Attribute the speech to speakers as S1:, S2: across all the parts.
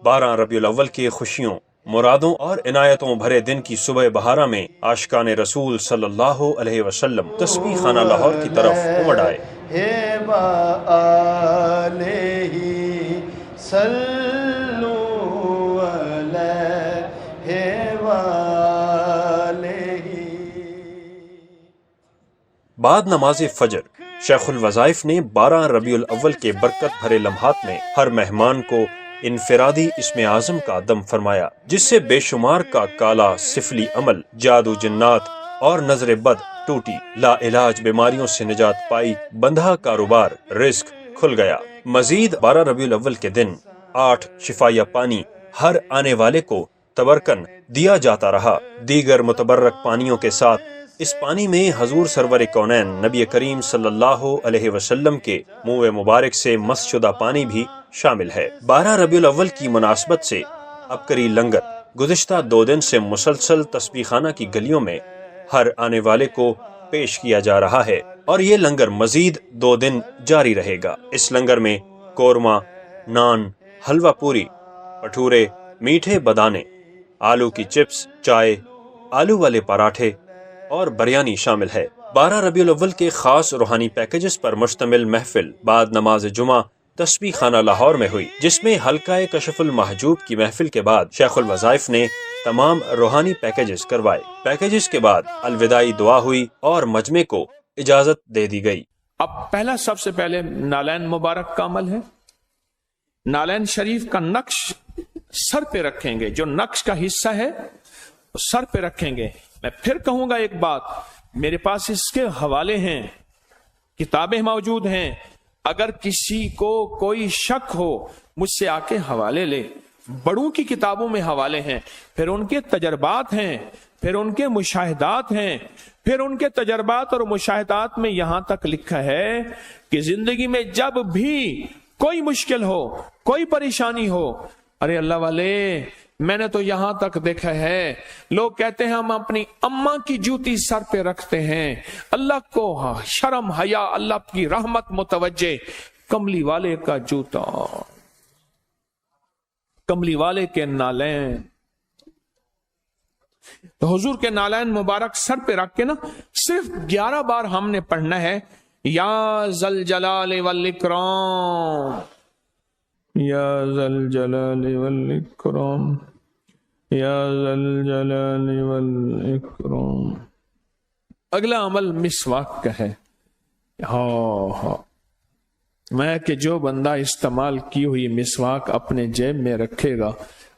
S1: 12 ربیع الاول کے خوشیوں، مرادوں اور عنایتوں بھرے دن کی صبح بہارہ میں عاشقان رسول صلی اللہ علیہ وسلم تسبیح خانہ لاہور کی طرف امڑ آئے۔ بعد نماز فجر شیخ الوظائف نے 12 ربیع الاول کے برکت بھرے لمحات میں ہر مہمان کو انفرادی اسم اعظم کا دم فرمایا، جس سے بے شمار کا کالا سفلی عمل، جادو جنات اور نظر بد ٹوٹی، لا علاج بیماریوں سے نجات پائی، بندھا کاروبار، رزق کھل گیا۔ مزید 12 ربیع الاول کے دن 8 شفایہ پانی ہر آنے والے کو تبرکن دیا جاتا رہا۔ دیگر متبرک پانیوں کے ساتھ اس پانی میں حضور سرور کونین نبی کریم صلی اللہ علیہ وسلم کے منہ مبارک سے مس شدہ پانی بھی شامل ہے۔ 12 ربیع الاول کی مناسبت سے عبقری لنگر گزشتہ 2 دن سے مسلسل تسبیح خانہ کی گلیوں میں ہر آنے والے کو پیش کیا جا رہا ہے، اور یہ لنگر مزید 2 دن جاری رہے گا۔ اس لنگر میں قورمہ، نان، حلوہ پوری، بھٹورے، میٹھے بدانے، آلو کی چپس، چائے، آلو والے پراٹھے اور بریانی شامل ہے۔ 12 ربیع الاول کے خاص روحانی پیکیجز پر مشتمل محفل بعد نماز جمعہ تسبیح خانہ لاہور میں ہوئی، جس میں حلقہ کشف المحجوب کی محفل کے بعد شیخ الوظائف نے تمام روحانی پیکیجز کروائے۔ پیکیجز کے بعد الوداعی دعا ہوئی اور مجمع کو اجازت دے دی گئی۔
S2: اب پہلا سب سے پہلے نالین مبارک کا عمل ہے۔ نالین شریف کا نقش سر پہ رکھیں گے، جو نقش کا حصہ ہے سر پہ رکھیں گے۔ میں پھر کہوں گا ایک بات، میرے پاس اس کے حوالے ہیں، کتابیں موجود ہیں، اگر کسی کو کوئی شک ہو مجھ سے آ کے حوالے لے۔ بڑوں کی کتابوں میں حوالے ہیں، پھر ان کے تجربات ہیں، پھر ان کے مشاہدات ہیں، پھر ان کے تجربات اور مشاہدات میں یہاں تک لکھا ہے کہ زندگی میں جب بھی کوئی مشکل ہو، کوئی پریشانی ہو، ارے اللہ والے، میں نے تو یہاں تک دیکھا ہے لوگ کہتے ہیں ہم اپنی اماں کی جوتی سر پہ رکھتے ہیں، اللہ کو شرم حیا، اللہ کی رحمت متوجہ، کملی والے کا جوتا، کملی والے کے نالین، تو حضور کے نالین مبارک سر پہ رکھ کے نا صرف 11 بار ہم نے پڑھنا ہے، یا ذل جلال والاکرام، یا ذل جلال والاکرام، یا ذل جلال والاکرام۔ اگلا عمل مسواک کا ہے۔ میں کہ جو بندہ استعمال کی ہوئی مسواک اپنے جیب میں رکھے گا،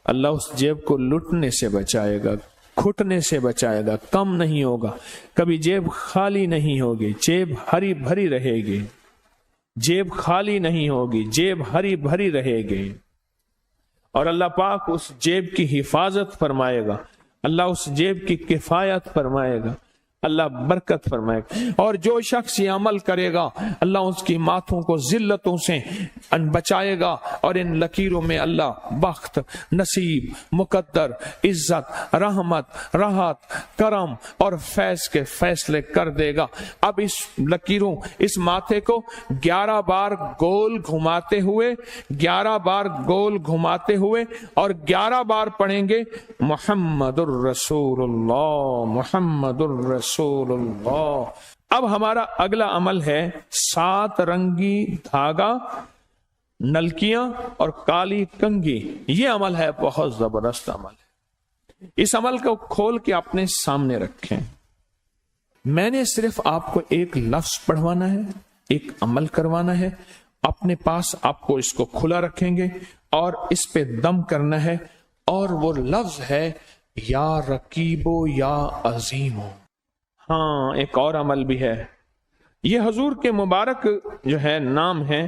S2: اللہ اس جیب کو لٹنے سے بچائے گا، کھٹنے سے بچائے گا، کم نہیں ہوگا، کبھی جیب خالی نہیں ہوگی، جیب ہری بھری رہے گی، جیب خالی نہیں ہوگی، جیب ہری بھری رہے گی، اور اللہ پاک اس جیب کی حفاظت فرمائے گا، اللہ اس جیب کی کفایت فرمائے گا، اللہ برکت فرمائے گا۔ اور جو شخص یہ عمل کرے گا اللہ اس کی ماتھوں کو ذلتوں سے بچائے گا، اور ان لکیروں میں اللہ بخت، نصیب، مقدر، عزت، رحمت، راحت، کرم اور فیض کے فیصلے کر دے گا۔ اب اس لکیروں، اس ماتھے کو 11 بار گول گھماتے ہوئے، 11 بار گول گھماتے ہوئے اور 11 بار پڑھیں گے محمد الرسول اللہ، محمد الرسول اللہ۔ اب ہمارا اگلا عمل ہے 7 رنگی دھاگا، نلکیاں اور کالی کنگھی۔ یہ عمل ہے بہت زبردست عمل ہے۔ اس عمل کو کھول کے اپنے سامنے رکھیں۔ میں نے صرف آپ کو ایک لفظ پڑھوانا ہے، ایک عمل کروانا ہے، اپنے پاس آپ کو اس کو کھلا رکھیں گے اور اس پہ دم کرنا ہے، اور وہ لفظ ہے یا رقیبو یا عظیمو۔ ہاں، ایک اور عمل بھی ہے۔ یہ حضور کے مبارک جو ہے نام ہے،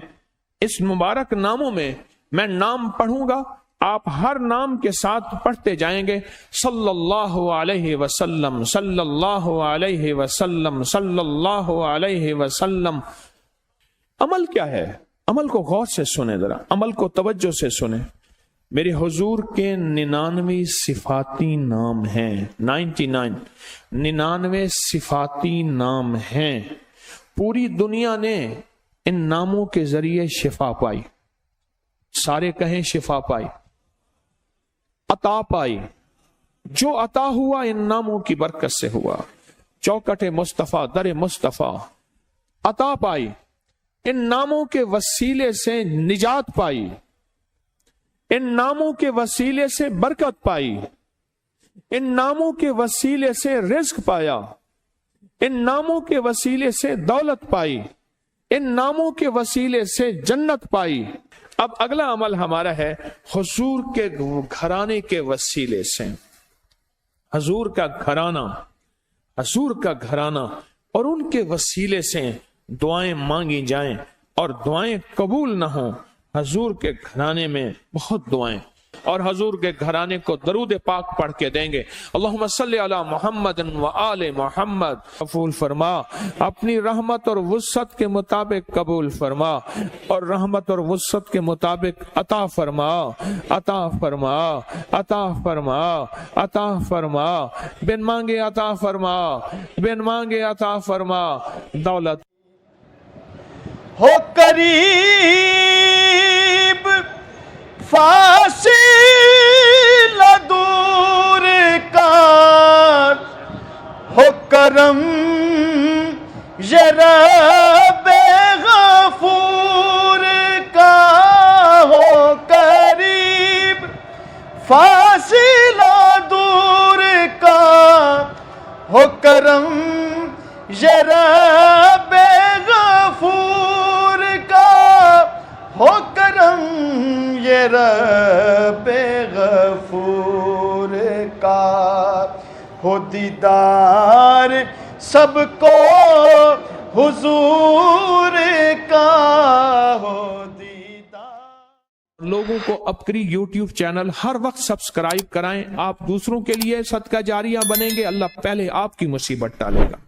S2: اس مبارک ناموں میں میں نام پڑھوں گا، آپ ہر نام کے ساتھ پڑھتے جائیں گے، صلی اللہ علیہ وسلم، صلی اللہ علیہ وسلم، صلی اللہ علیہ وسلم۔ عمل کیا ہے؟ عمل کو غور سے سنیں، ذرا عمل کو توجہ سے سنیں۔ میرے حضور کے 99 صفاتی نام ہیں، 99 صفاتی نام ہیں۔ پوری دنیا نے ان ناموں کے ذریعے شفا پائی، سارے کہیں شفا پائی۔ عطا پائی، جو عطا ہوا ان ناموں کی برکت سے ہوا۔ چوکٹ مصطفیٰ، در مصطفیٰ عطا پائی، ان ناموں کے وسیلے سے نجات پائی، ان ناموں کے وسیلے سے برکت پائی، ان ناموں کے وسیلے سے رزق پایا، ان ناموں کے وسیلے سے دولت پائی، ان ناموں کے وسیلے سے جنت پائی۔ اب اگلا عمل ہمارا ہے حضور کے گھرانے کے وسیلے سے، حضور کا گھرانہ، حضور کا گھرانہ اور ان کے وسیلے سے دعائیں مانگی جائیں اور دعائیں قبول نہ ہوں۔ حضور کے گھرانے میں بہت دعائیں، اور حضور کے گھرانے کو درود پاک پڑھ کے دیں گے۔ اللہم صلی علی محمد و آل محمد، قبول فرما، اپنی رحمت اور وسعت کے مطابق قبول فرما، اور رحمت اور وسعت کے مطابق عطا فرما، عطا فرما، عطا فرما، عطا فرما، بن مانگے عطا فرما، بن مانگے عطا فرما، دولت
S3: ہو قریب فاصلہ دور کا، ہو کرم یہ رب غفور کا، ہو قریب فاصلہ دور کا، ہو کرم یہ رب غفور کا، ہو کرم یہ رب غفور کا، ہو دیدار سب کو حضور کا، ہو دیدار۔
S2: لوگوں کو اپکری یوٹیوب چینل ہر وقت سبسکرائب کرائیں، آپ دوسروں کے لیے صدقہ جاریہ بنیں گے، اللہ پہلے آپ کی مصیبت ٹالے گا۔